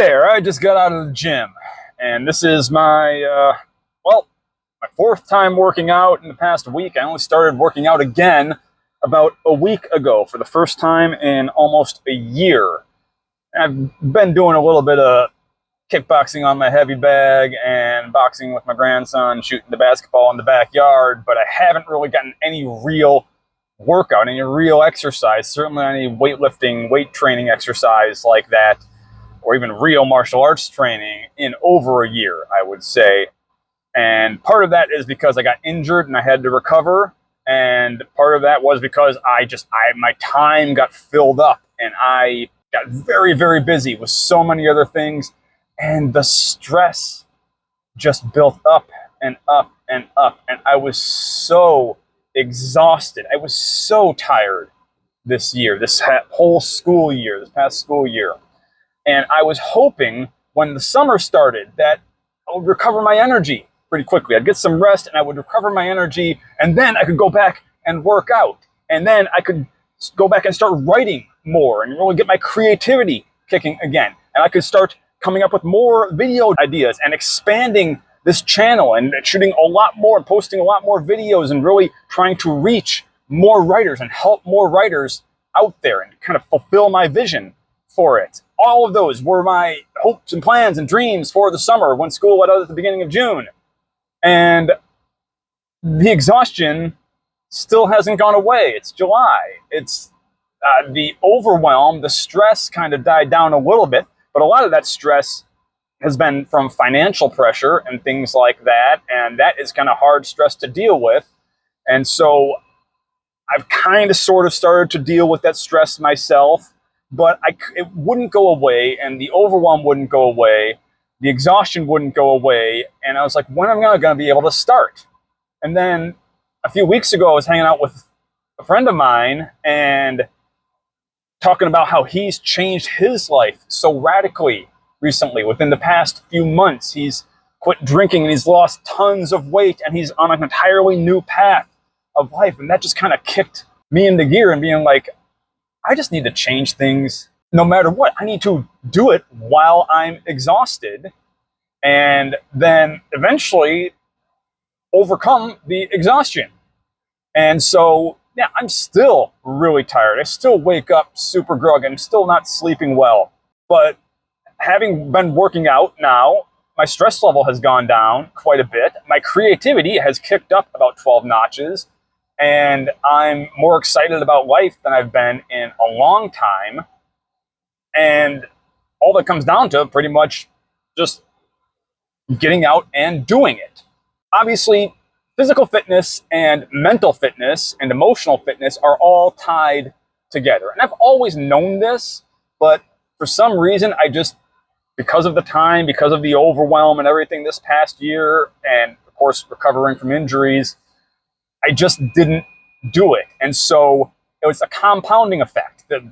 there, I just got out of the gym, and this is my fourth time working out in the past week. I only started working out again about a week ago for the first time in almost a year. I've been doing a little bit of kickboxing on my heavy bag and boxing with my grandson, shooting the basketball in the backyard, but I haven't really gotten any real workout, any real exercise, certainly any weightlifting, weight training exercise like that, or even real martial arts training in over a year, I would say. And part of that is because I got injured and I had to recover. And part of that was because my time got filled up and I got very, very busy with so many other things. And the stress just built up and up and up. And I was so exhausted. I was so tired this year, this whole school year, this past school year. And I was hoping when the summer started that I would recover my energy pretty quickly. I'd get some rest and I would recover my energy, and then I could go back and work out. And then I could go back and start writing more and really get my creativity kicking again. And I could start coming up with more video ideas and expanding this channel and shooting a lot more and posting a lot more videos and really trying to reach more writers and help more writers out there and kind of fulfill my vision for it. All of those were my hopes and plans and dreams for the summer when school let out at the beginning of June. And the exhaustion still hasn't gone away. It's July. It's the overwhelm, the stress kind of died down a little bit, but a lot of that stress has been from financial pressure and things like that, and that is kind of hard stress to deal with. And so I've kind of sort of started to deal with that stress myself, but it wouldn't go away, and the overwhelm wouldn't go away. The exhaustion wouldn't go away, and I was like, when am I going to be able to start? And then a few weeks ago, I was hanging out with a friend of mine and talking about how he's changed his life so radically recently. Within the past few months, he's quit drinking and he's lost tons of weight, and he's on an entirely new path of life. And that just kind of kicked me into gear and being like, I just need to change things no matter what. I need to do it while I'm exhausted, and then eventually overcome the exhaustion. And so, yeah, I'm still really tired. I still wake up super groggy. I'm still not sleeping well. But having been working out now, my stress level has gone down quite a bit. My creativity has kicked up about 12 notches. And I'm more excited about life than I've been in a long time. And all that comes down to pretty much just getting out and doing it. Obviously, physical fitness and mental fitness and emotional fitness are all tied together. And I've always known this, but for some reason, because of the time, because of the overwhelm and everything this past year, and of course, recovering from injuries, I just didn't do it. And so it was a compounding effect. The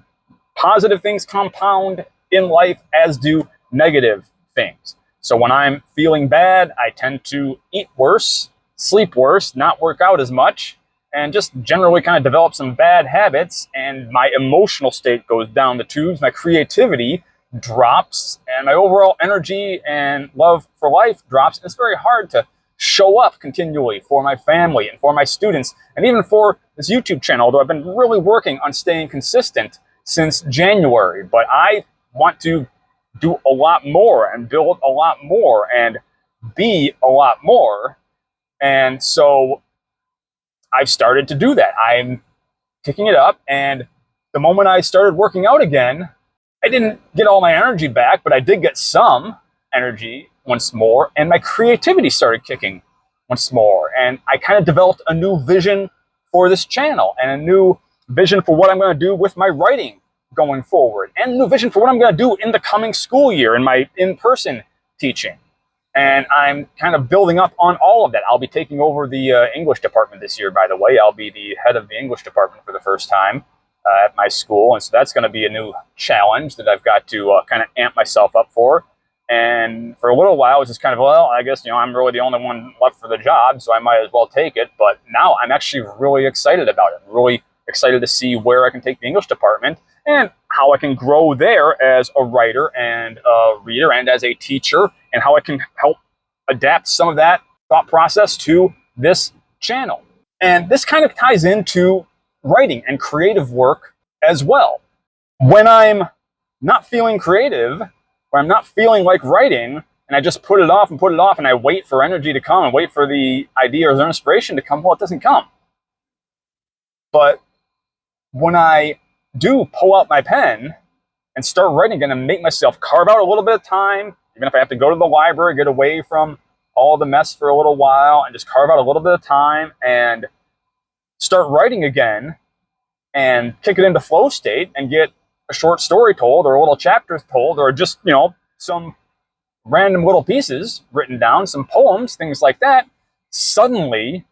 positive things compound in life, as do negative things. So when I'm feeling bad, I tend to eat worse, sleep worse, not work out as much, and just generally kind of develop some bad habits, and my emotional state goes down the tubes, my creativity drops, and my overall energy and love for life drops. And it's very hard to show up continually for my family and for my students, and even for this YouTube channel, although I've been really working on staying consistent since January. But I want to do a lot more and build a lot more and be a lot more. And so I've started to do that. I'm picking it up, and the moment I started working out again, I didn't get all my energy back, but I did get some energy once more, and my creativity started kicking once more. And I kind of developed a new vision for this channel, and a new vision for what I'm going to do with my writing going forward, and a new vision for what I'm going to do in the coming school year in my in-person teaching. And I'm kind of building up on all of that. I'll be taking over the English department this year, by the way. I'll be the head of the English department for the first time at my school. And so that's going to be a new challenge that I've got to kind of amp myself up for. And for a little while, it was just kind of, well, I guess, I'm really the only one left for the job, so I might as well take it. But now I'm actually really excited about it. I'm really excited to see where I can take the English department and how I can grow there as a writer and a reader and as a teacher, and how I can help adapt some of that thought process to this channel. And this kind of ties into writing and creative work as well. When I'm not feeling creative, or I'm not feeling like writing, and I just put it off and put it off, and I wait for energy to come and wait for the idea or the inspiration to come, well, it doesn't come. But when I do pull out my pen and start writing again and make myself carve out a little bit of time, even if I have to go to the library, get away from all the mess for a little while, and just carve out a little bit of time and start writing again and kick it into flow state and get a short story told or a little chapter told, or just, some random little pieces written down, some poems, things like that, suddenly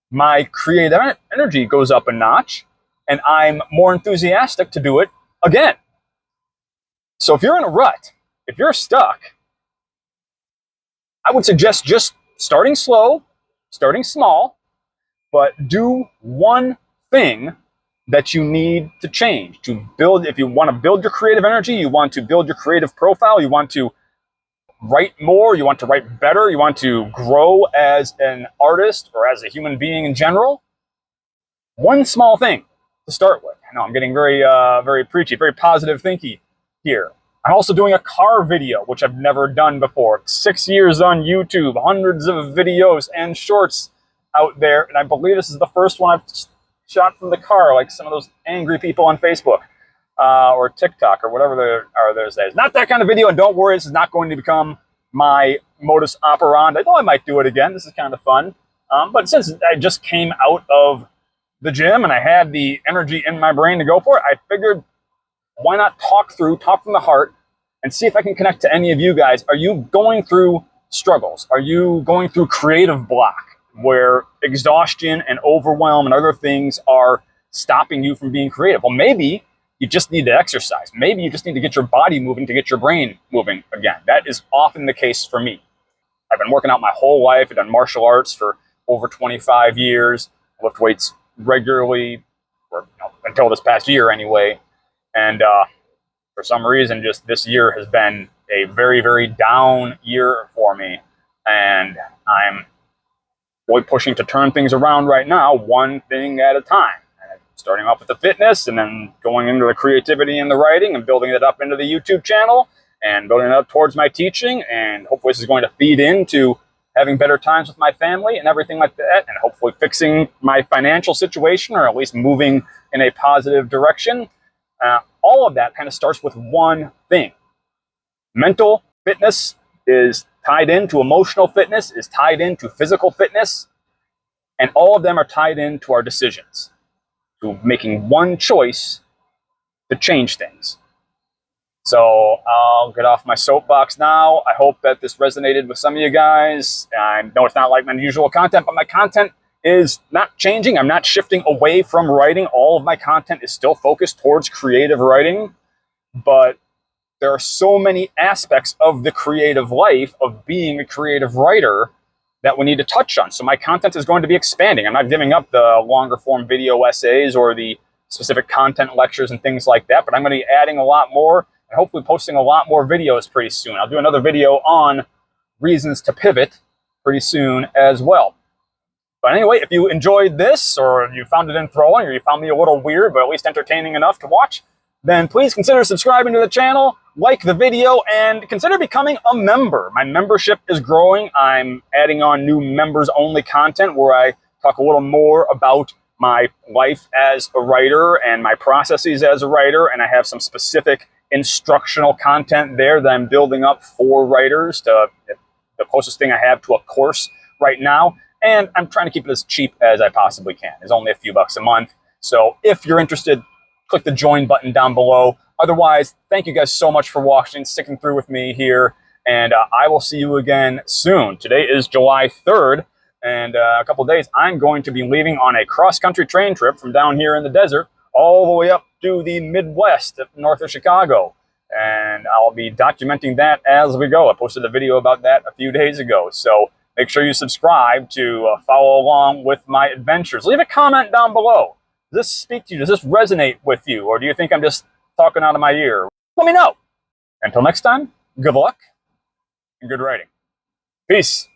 my creative energy goes up a notch and I'm more enthusiastic to do it again. So if you're in a rut, if you're stuck, I would suggest just starting slow, starting small, but do one thing that you need to change to build. If you want to build your creative energy, you want to build your creative profile, you want to write more, you want to write better, you want to grow as an artist or as a human being in general, one small thing to start with. I know I'm getting very preachy, very positive thinky here. I'm also doing a car video, which I've never done before. 6 years on YouTube, hundreds of videos and shorts out there, and I believe this is the first one I've shot from the car, like some of those angry people on Facebook or TikTok or whatever there are those days. Not that kind of video, and don't worry, this is not going to become my modus operandi. I thought I might do it again. This is kind of fun. But since I just came out of the gym and I had the energy in my brain to go for it, I figured, why not talk from the heart and see if I can connect to any of you guys. Are you going through struggles? Are you going through creative block where exhaustion and overwhelm and other things are stopping you from being creative? Well, maybe you just need to exercise. Maybe you just need to get your body moving to get your brain moving again. That is often the case for me. I've been working out my whole life. I've done martial arts for over 25 years. I lift weights regularly, until this past year anyway. And for some reason, just this year has been a very down year for me. And I'm really pushing to turn things around right now, one thing at a time. Starting off with the fitness and then going into the creativity and the writing and building it up into the YouTube channel and building it up towards my teaching. And hopefully this is going to feed into having better times with my family and everything like that, and hopefully fixing my financial situation, or at least moving in a positive direction. All of that kind of starts with one thing. Mental fitness is tied into emotional fitness, is tied into physical fitness, and all of them are tied into our decisions, to making one choice to change things. So I'll get off my soapbox now. I hope that this resonated with some of you guys. I know it's not like my usual content, but my content is not changing. I'm not shifting away from writing. All of my content is still focused towards creative writing, but there are so many aspects of the creative life of being a creative writer that we need to touch on. So my content is going to be expanding. I'm not giving up the longer form video essays or the specific content lectures and things like that, but I'm going to be adding a lot more and hopefully posting a lot more videos pretty soon. I'll do another video on reasons to pivot pretty soon as well. But anyway, if you enjoyed this, or you found it enthralling, or you found me a little weird, but at least entertaining enough to watch, then please consider subscribing to the channel, like the video, and consider becoming a member. My membership is growing. I'm adding on new members-only content where I talk a little more about my life as a writer and my processes as a writer, and I have some specific instructional content there that I'm building up for writers, to the closest thing I have to a course right now. And I'm trying to keep it as cheap as I possibly can. It's only a few bucks a month. So if you're interested, click the join button down below. Otherwise, thank you guys so much for watching, sticking through with me here, and I will see you again soon. Today is July 3rd, and a couple days I'm going to be leaving on a cross-country train trip from down here in the desert all the way up to the Midwest, north of Chicago. And I'll be documenting that as we go. I posted a video about that a few days ago. So make sure you subscribe to follow along with my adventures. Leave a comment down below. Does this speak to you? Does this resonate with you? Or do you think I'm just talking out of my ear, let me know. Until next time, good luck and good writing. Peace.